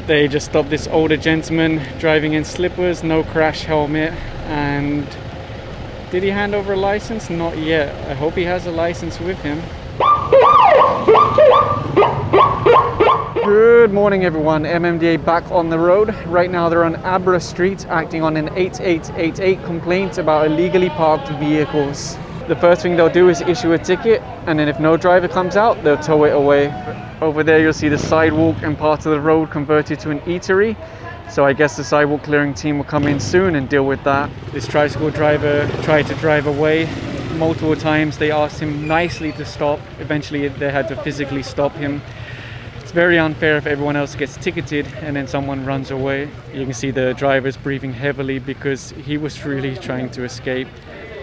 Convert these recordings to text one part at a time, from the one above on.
They just stopped this older gentleman driving in slippers, no crash helmet, and did he hand over a license? Not yet. I hope he has a license with him. Good morning everyone, MMDA back on the road. Right now they're on Abra Street acting on an 8888 complaint about illegally parked vehicles. The first thing they'll do is issue a ticket, and then if no driver comes out, they'll tow it away. Over there you'll see the sidewalk and part of the road converted to an eatery. So I guess the sidewalk clearing team will come in soon and deal with that. This tricycle driver tried to drive away multiple times. They asked him nicely to stop. Eventually they had to physically stop him. It's very unfair if everyone else gets ticketed and then someone runs away. You can see the driver's breathing heavily because he was really trying to escape.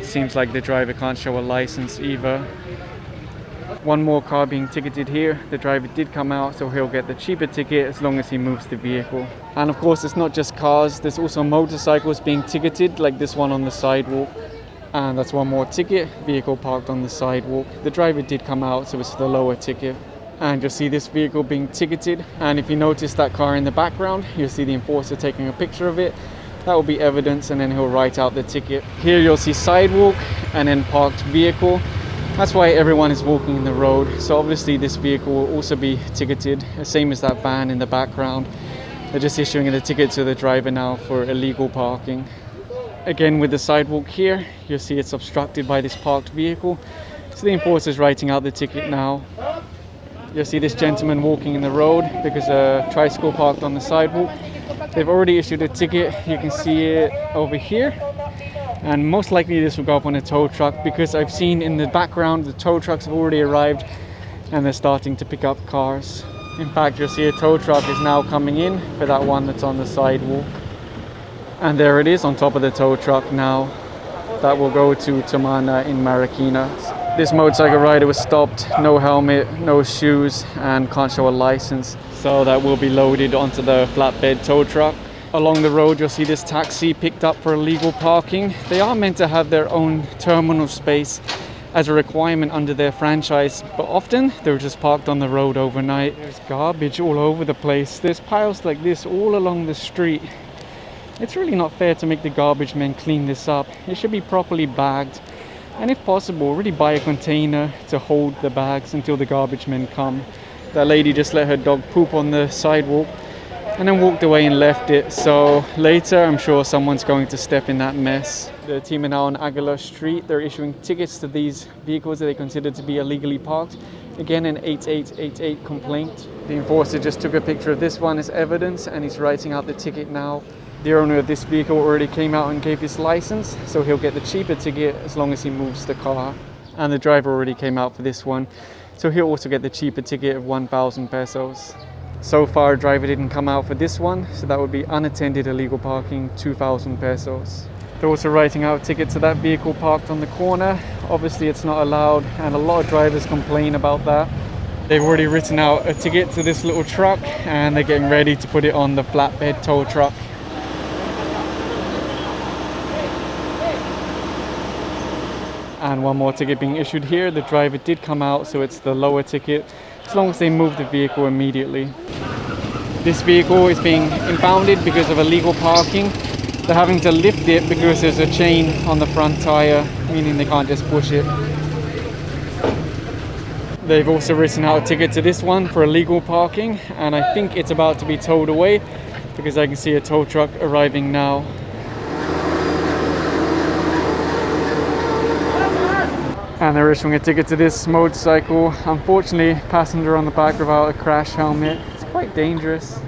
Seems like the driver can't show a license either. One more car being ticketed here. The driver did come out, so he'll get the cheaper ticket as long as he moves the vehicle. And of course it's not just cars, there's also motorcycles being ticketed, like this one on the sidewalk. And that's one more ticket, vehicle parked on the sidewalk. The driver did come out, so it's the lower ticket. And you'll see this vehicle being ticketed, and if you notice that car in the background, you'll see the enforcer taking a picture of it. That will be evidence, and then he'll write out the ticket. Here you'll see sidewalk and then parked vehicle. That's why everyone is walking in the road. So obviously this vehicle will also be ticketed, the same as that van in the background. They're just issuing the ticket to the driver now for illegal parking. Again with the sidewalk here, you'll see it's obstructed by this parked vehicle. So the enforcer is writing out the ticket now. You'll see this gentleman walking in the road because a tricycle parked on the sidewalk. They've already issued a ticket, you can see it over here, and most likely this will go up on a tow truck because I've seen in the background the tow trucks have already arrived and they're starting to pick up cars. In fact, you'll see a tow truck is now coming in for that one that's on the sidewalk, and there it is on top of the tow truck now. That will go to Tamana in Marikina. This motorcycle rider was stopped, no helmet, no shoes, and can't show a license. So that will be loaded onto the flatbed tow truck. Along the road you'll see this taxi picked up for illegal parking. They are meant to have their own terminal space as a requirement under their franchise, but often they're just parked on the road overnight. There's garbage all over the place. There's piles like this all along the street. It's really not fair to make the garbage men clean this up. It should be properly bagged, and if possible, really buy a container to hold the bags until the garbage men come. That lady just let her dog poop on the sidewalk and then walked away and left it. So later, I'm sure someone's going to step in that mess. The team are now on Aguilar Street. They're issuing tickets to these vehicles that they consider to be illegally parked. Again, an 8888 complaint. The enforcer just took a picture of this one as evidence and he's writing out the ticket now. The owner of this vehicle already came out and gave his license, so he'll get the cheaper ticket as long as he moves the car. And the driver already came out for this one, so he'll also get the cheaper ticket of 1,000 pesos. So far, a driver didn't come out for this one, so that would be unattended illegal parking, 2,000 pesos. They're also writing out a ticket to that vehicle parked on the corner. Obviously it's not allowed, and a lot of drivers complain about that. They've already written out a ticket to this little truck, and they're getting ready to put it on the flatbed tow truck. And one more ticket being issued here. The driver did come out, so it's the lower ticket, as long as they move the vehicle immediately. This vehicle is being impounded because of illegal parking. They're having to lift it because there's a chain on the front tire, meaning they can't just push it. They've also written out a ticket to this one for illegal parking, and I think it's about to be towed away because I can see a tow truck arriving now. And they're issuing a ticket to this motorcycle. Unfortunately, passenger on the back without a crash helmet. It's quite dangerous.